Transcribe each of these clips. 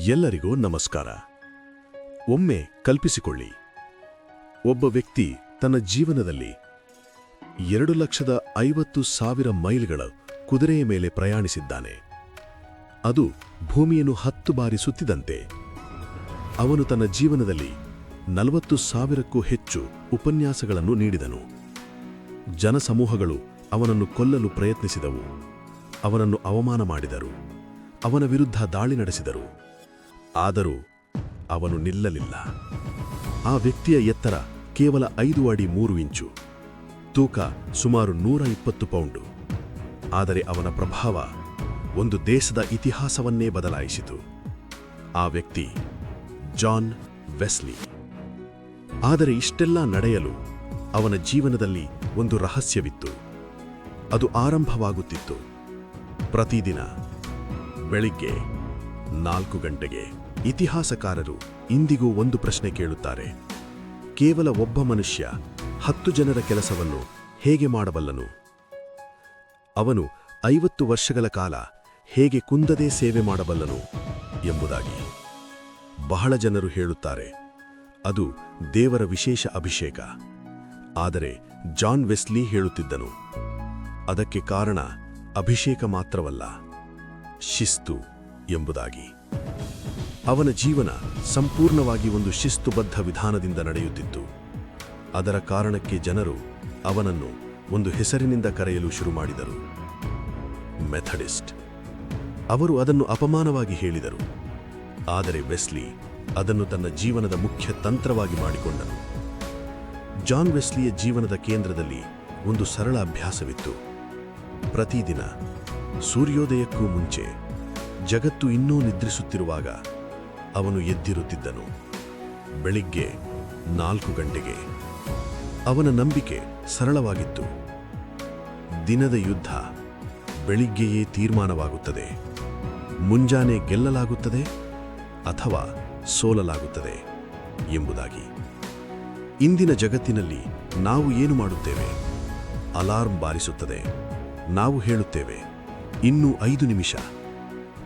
ಎಲ್ಲರಿಗೂ ನಮಸ್ಕಾರ. ಒಮ್ಮೆ ಕಲ್ಪಿಸಿಕೊಳ್ಳಿ, ಒಬ್ಬ ವ್ಯಕ್ತಿ ತನ್ನ ಜೀವನದಲ್ಲಿ 2,50,000 ಮೈಲ್ಗಳ ಕುದುರೆಯ ಮೇಲೆ ಪ್ರಯಾಣಿಸಿದ್ದಾನೆ. ಅದು ಭೂಮಿಯನ್ನು 10 ಬಾರಿ ಸುತ್ತಿದಂತೆ. ಅವನು ತನ್ನ ಜೀವನದಲ್ಲಿ 40,000ಕ್ಕೂ ಹೆಚ್ಚು ಉಪನ್ಯಾಸಗಳನ್ನು ನೀಡಿದನು. ಜನಸಮೂಹಗಳು ಅವನನ್ನು ಕೊಲ್ಲಲು ಪ್ರಯತ್ನಿಸಿದವು. ಅವನನ್ನು ಅವಮಾನ ಮಾಡಿದರು. ಅವನ ವಿರುದ್ಧ ದಾಳಿ ನಡೆಸಿದರು. ಆದರೂ ಅವನು ನಿಲ್ಲಲಿಲ್ಲ. ಆ ವ್ಯಕ್ತಿಯ ಎತ್ತರ ಕೇವಲ 5 ಅಡಿ 3 ಇಂಚು, ತೂಕ ಸುಮಾರು 120 ಪೌಂಡು. ಆದರೆ ಅವನ ಪ್ರಭಾವ ಒಂದು ದೇಶದ ಇತಿಹಾಸವನ್ನೇ ಬದಲಾಯಿಸಿತು. ಆ ವ್ಯಕ್ತಿ ಜಾನ್ ವೆಸ್ಲಿ. ಆದರೆ ಇಷ್ಟೆಲ್ಲ ನಡೆಯಲು ಅವನ ಜೀವನದಲ್ಲಿ ಒಂದು ರಹಸ್ಯವಿತ್ತು. ಅದು ಆರಂಭವಾಗುತ್ತಿತ್ತು ಪ್ರತಿದಿನ ಬೆಳಿಗ್ಗೆ 4 ಗಂಟೆಗೆ. ಇತಿಹಾಸಕಾರರು ಇಂದಿಗೂ ಒಂದು ಪ್ರಶ್ನೆ ಕೇಳುತ್ತಾರೆ: ಕೇವಲ ಒಬ್ಬ ಮನುಷ್ಯ 10 ಜನರ ಕೆಲಸವನ್ನು ಹೇಗೆ ಮಾಡಬಲ್ಲನು? ಅವನು 50 ವರ್ಷಗಳ ಕಾಲ ಹೇಗೆ ಕುಂದದೇ ಸೇವೆ ಮಾಡಬಲ್ಲನು ಎಂಬುದಾಗಿ. ಬಹಳ ಜನರು ಹೇಳುತ್ತಾರೆ, ಅದು ದೇವರ ವಿಶೇಷ ಅಭಿಷೇಕ. ಆದರೆ ಜಾನ್ ವೆಸ್ಲಿ ಹೇಳುತ್ತಿದ್ದನು, ಅದಕ್ಕೆ ಕಾರಣ ಅಭಿಷೇಕ ಮಾತ್ರವಲ್ಲ, ಶಿಸ್ತು ಎಂಬುದಾಗಿ. ಅವನ ಜೀವನ ಸಂಪೂರ್ಣವಾಗಿ ಒಂದು ಶಿಸ್ತುಬದ್ಧ ವಿಧಾನದಿಂದ ನಡೆಯುತ್ತಿತ್ತು. ಅದರ ಕಾರಣಕ್ಕೆ ಜನರು ಅವನನ್ನು ಒಂದು ಹೆಸರಿನಿಂದ ಕರೆಯಲು ಶುರುಮಾಡಿದರು: ಮೆಥಡಿಸ್ಟ್. ಅವರು ಅದನ್ನು ಅಪಮಾನವಾಗಿ ಹೇಳಿದರು. ಆದರೆ ವೆಸ್ಲಿ ಅದನ್ನು ತನ್ನ ಜೀವನದ ಮುಖ್ಯ ತಂತ್ರವಾಗಿ ಮಾಡಿಕೊಂಡನು. ಜಾನ್ ವೆಸ್ಲಿಯ ಜೀವನದ ಕೇಂದ್ರದಲ್ಲಿ ಒಂದು ಸರಳ ಅಭ್ಯಾಸವಿತ್ತು. ಪ್ರತಿದಿನ ಸೂರ್ಯೋದಯಕ್ಕೂ ಮುಂಚೆ, ಜಗತ್ತು ಇನ್ನೂ ನಿದ್ರಿಸುತ್ತಿರುವಾಗ ಅವನು ಎದ್ದಿರುತ್ತಿದ್ದನು. ಬೆಳಿಗ್ಗೆ 4 ಗಂಟೆಗೆ. ಅವನ ನಂಬಿಕೆ ಸರಳವಾಗಿತ್ತು: ದಿನದ ಯುದ್ಧ ಬೆಳಿಗ್ಗೆಯೇ ತೀರ್ಮಾನವಾಗುತ್ತದೆ. ಮುಂಜಾನೆ ಗೆಲ್ಲಲಾಗುತ್ತದೆ ಅಥವಾ ಸೋಲಲಾಗುತ್ತದೆ ಎಂಬುದಾಗಿ. ಇಂದಿನ ಜಗತ್ತಿನಲ್ಲಿ ನಾವು ಏನು ಮಾಡುತ್ತೇವೆ? ಅಲಾರ್ಮ್ ಬಾರಿಸುತ್ತದೆ. ನಾವು ಹೇಳುತ್ತೇವೆ, ಇನ್ನೂ 5 ನಿಮಿಷ,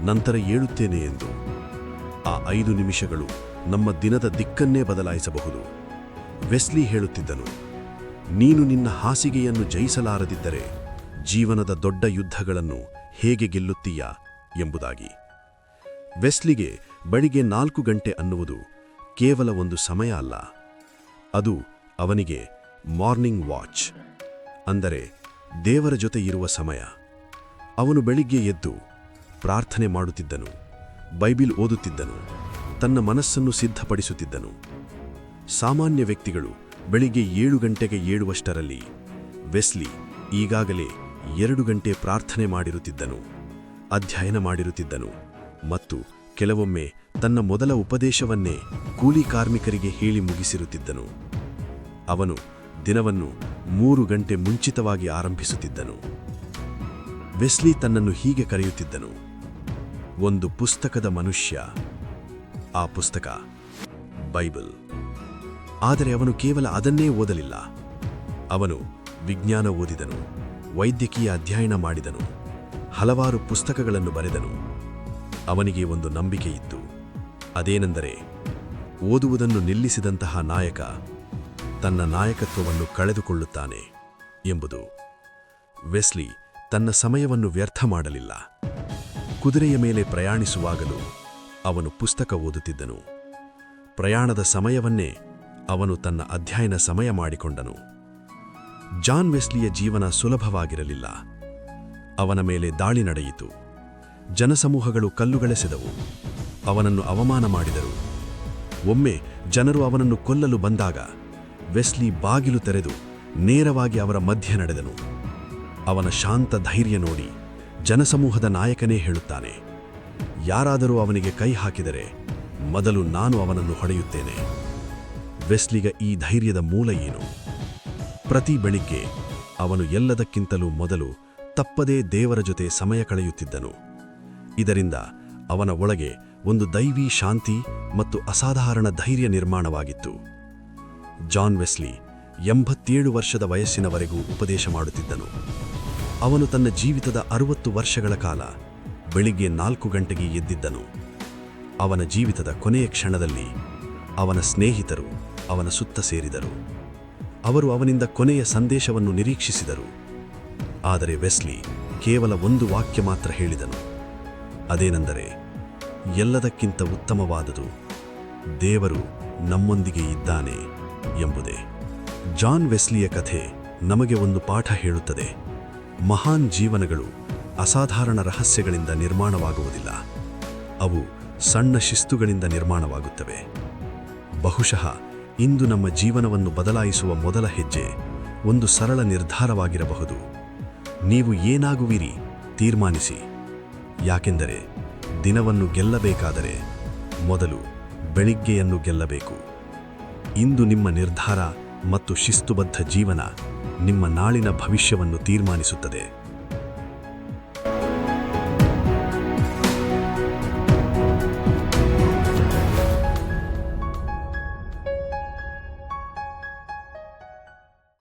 ನಂತರ ಏಳುತ್ತೇನೆ ಎಂದು. ಆ 5 ನಿಮಿಷಗಳು ನಮ್ಮ ದಿನದ ದಿಕ್ಕನ್ನೇ ಬದಲಾಯಿಸಬಹುದು. ವೆಸ್ಲಿ ಹೇಳುತ್ತಿದ್ದನು, ನೀನು ನಿನ್ನ ಹಾಸಿಗೆಯನ್ನು ಜಯಿಸಲಾರದಿದ್ದರೆ ಜೀವನದ ದೊಡ್ಡ ಯುದ್ಧಗಳನ್ನು ಹೇಗೆ ಗೆಲ್ಲುತ್ತೀಯಾ ಎಂಬುದಾಗಿ. ವೆಸ್ಲಿಗೆ ಬೆಳಿಗ್ಗೆ 4 ಗಂಟೆ ಅನ್ನುವುದು ಕೇವಲ ಒಂದು ಸಮಯ ಅಲ್ಲ, ಅದು ಅವನಿಗೆ ಮಾರ್ನಿಂಗ್ ವಾಚ್, ಅಂದರೆ ದೇವರ ಜೊತೆ ಇರುವ ಸಮಯ. ಅವನು ಬೆಳಿಗ್ಗೆ ಎದ್ದು ಪ್ರಾರ್ಥನೆ ಮಾಡುತ್ತಿದ್ದನು, ಬೈಬಿಲ್ ಓದುತ್ತಿದ್ದನು, ತನ್ನ ಮನಸ್ಸನ್ನು ಸಿದ್ಧಪಡಿಸುತ್ತಿದ್ದನು. ಸಾಮಾನ್ಯ ವ್ಯಕ್ತಿಗಳು ಬೆಳಿಗ್ಗೆ 7 ಗಂಟೆಗೆ ಏಳುವಷ್ಟರಲ್ಲಿ ವೆಸ್ಲಿ ಈಗಾಗಲೇ 2 ಗಂಟೆ ಪ್ರಾರ್ಥನೆ ಮಾಡಿರುತ್ತಿದ್ದನು, ಅಧ್ಯಯನ ಮಾಡಿರುತ್ತಿದ್ದನು ಮತ್ತು ಕೆಲವೊಮ್ಮೆ ತನ್ನ ಮೊದಲ ಉಪದೇಶವನ್ನೇ ಕೂಲಿ ಕಾರ್ಮಿಕರಿಗೆ ಹೇಳಿ ಮುಗಿಸಿರುತ್ತಿದ್ದನು. ಅವನು ದಿನವನ್ನು 3 ಗಂಟೆ ಮುಂಚಿತವಾಗಿ ಆರಂಭಿಸುತ್ತಿದ್ದನು. ವೆಸ್ಲಿ ತನ್ನನ್ನು ಹೀಗೆ ಕರೆಯುತ್ತಿದ್ದನು: ಒಂದು ಪುಸ್ತಕದ ಮನುಷ್ಯ. ಆ ಪುಸ್ತಕ ಬೈಬಲ್. ಆದರೆ ಅವನು ಕೇವಲ ಅದನ್ನೇ ಓದಲಿಲ್ಲ. ಅವನು ವಿಜ್ಞಾನ ಓದಿದನು, ವೈದ್ಯಕೀಯ ಅಧ್ಯಯನ ಮಾಡಿದನು, ಹಲವಾರು ಪುಸ್ತಕಗಳನ್ನು ಬರೆದನು. ಅವನಿಗೆ ಒಂದು ನಂಬಿಕೆ ಇತ್ತು. ಅದೇನೆಂದರೆ, ಓದುವುದನ್ನು ನಿಲ್ಲಿಸಿದಂತಹ ನಾಯಕ ತನ್ನ ನಾಯಕತ್ವವನ್ನು ಕಳೆದುಕೊಳ್ಳುತ್ತಾನೆ ಎಂಬುದು. ವೆಸ್ಲಿ ತನ್ನ ಸಮಯವನ್ನು ವ್ಯರ್ಥ ಮಾಡಲಿಲ್ಲ. ಕುದುರೆಯ ಮೇಲೆ ಪ್ರಯಾಣಿಸುವಾಗಲೂ ಅವನು ಪುಸ್ತಕ ಓದುತ್ತಿದ್ದನು. ಪ್ರಯಾಣದ ಸಮಯವನ್ನೇ ಅವನು ತನ್ನ ಅಧ್ಯಯನ ಸಮಯ ಮಾಡಿಕೊಂಡನು. ಜಾನ್ ವೆಸ್ಲಿಯ ಜೀವನ ಸುಲಭವಾಗಿರಲಿಲ್ಲ. ಅವನ ಮೇಲೆ ದಾಳಿ ನಡೆಯಿತು. ಜನಸಮೂಹಗಳು ಕಲ್ಲುಗಳೆಸೆದವು. ಅವನನ್ನು ಅವಮಾನ ಮಾಡಿದರು. ಒಮ್ಮೆ ಜನರು ಅವನನ್ನು ಕೊಲ್ಲಲು ಬಂದಾಗ ವೆಸ್ಲಿ ಬಾಗಿಲು ತೆರೆದು ನೇರವಾಗಿ ಅವರ ಮಧ್ಯೆ ನಡೆದನು. ಅವನ ಶಾಂತ ಧೈರ್ಯ ನೋಡಿ ಜನಸಮೂಹದ ನಾಯಕನೇ ಹೇಳುತ್ತಾನೆ, ಯಾರಾದರೂ ಅವನಿಗೆ ಕೈ ಹಾಕಿದರೆ ಮೊದಲು ನಾನು ಅವನನ್ನು ಹೊಡೆಯುತ್ತೇನೆ. ವೆಸ್ಲಿಗ ಈ ಧೈರ್ಯದ ಮೂಲ ಏನು? ಪ್ರತಿ ಬೆಳಿಗ್ಗೆ ಅವನು ಎಲ್ಲದಕ್ಕಿಂತಲೂ ಮೊದಲು ತಪ್ಪದೇ ದೇವರ ಜೊತೆ ಸಮಯ ಕಳೆಯುತ್ತಿದ್ದನು. ಇದರಿಂದ ಅವನ ಒಳಗೆ ಒಂದು ದೈವಿ ಶಾಂತಿ ಮತ್ತು ಅಸಾಧಾರಣ ಧೈರ್ಯ ನಿರ್ಮಾಣವಾಗಿತ್ತು. ಜಾನ್ ವೆಸ್ಲಿ 87 ವರ್ಷದ ವಯಸ್ಸಿನವರೆಗೂ ಉಪದೇಶ ಮಾಡುತ್ತಿದ್ದನು. ಅವನು ತನ್ನ ಜೀವಿತದ 60 ವರ್ಷಗಳ ಕಾಲ ಬೆಳಿಗ್ಗೆ 4 ಗಂಟೆಗೆ ಎದ್ದಿದ್ದನು. ಅವನ ಜೀವಿತದ ಕೊನೆಯ ಕ್ಷಣದಲ್ಲಿ ಅವನ ಸ್ನೇಹಿತರು ಅವನ ಸುತ್ತ ಸೇರಿದರು. ಅವರು ಅವನಿಂದ ಕೊನೆಯ ಸಂದೇಶವನ್ನು ನಿರೀಕ್ಷಿಸಿದರು. ಆದರೆ ವೆಸ್ಲಿ ಕೇವಲ ಒಂದು ವಾಕ್ಯ ಮಾತ್ರ ಹೇಳಿದನು. ಅದೇನೆಂದರೆ, ಎಲ್ಲದಕ್ಕಿಂತ ಉತ್ತಮವಾದುದು ದೇವರು ನಮ್ಮೊಂದಿಗೆ ಇದ್ದಾನೆ ಎಂಬುದೇ. ಜಾನ್ ವೆಸ್ಲಿಯ ಕಥೆ ನಮಗೆ ಒಂದು ಪಾಠ ಹೇಳುತ್ತದೆ. ಮಹಾನ್ ಜೀವನಗಳು ಅಸಾಧಾರಣ ರಹಸ್ಯಗಳಿಂದ ನಿರ್ಮಾಣವಾಗುವುದಿಲ್ಲ, ಅವು ಸಣ್ಣ ಶಿಸ್ತುಗಳಿಂದ ನಿರ್ಮಾಣವಾಗುತ್ತವೆ. ಬಹುಶಃ ಇಂದು ನಮ್ಮ ಜೀವನವನ್ನು ಬದಲಾಯಿಸುವ ಮೊದಲ ಹೆಜ್ಜೆ ಒಂದು ಸರಳ ನಿರ್ಧಾರವಾಗಿರಬಹುದು. ನೀವು ಏನಾಗುವಿರಿ ತೀರ್ಮಾನಿಸಿ, ಯಾಕೆಂದರೆ ದಿನವನ್ನು ಗೆಲ್ಲಬೇಕಾದರೆ ಮೊದಲು ಬೆಳಿಗ್ಗೆಯನ್ನು ಗೆಲ್ಲಬೇಕು. ಇಂದು ನಿಮ್ಮ ನಿರ್ಧಾರ ಮತ್ತು ಶಿಸ್ತುಬದ್ಧ ಜೀವನ ನಿಮ್ಮ ನಾಳಿನ ಭವಿಷ್ಯವನ್ನು ತೀರ್ಮಾನಿಸುತ್ತದೆ.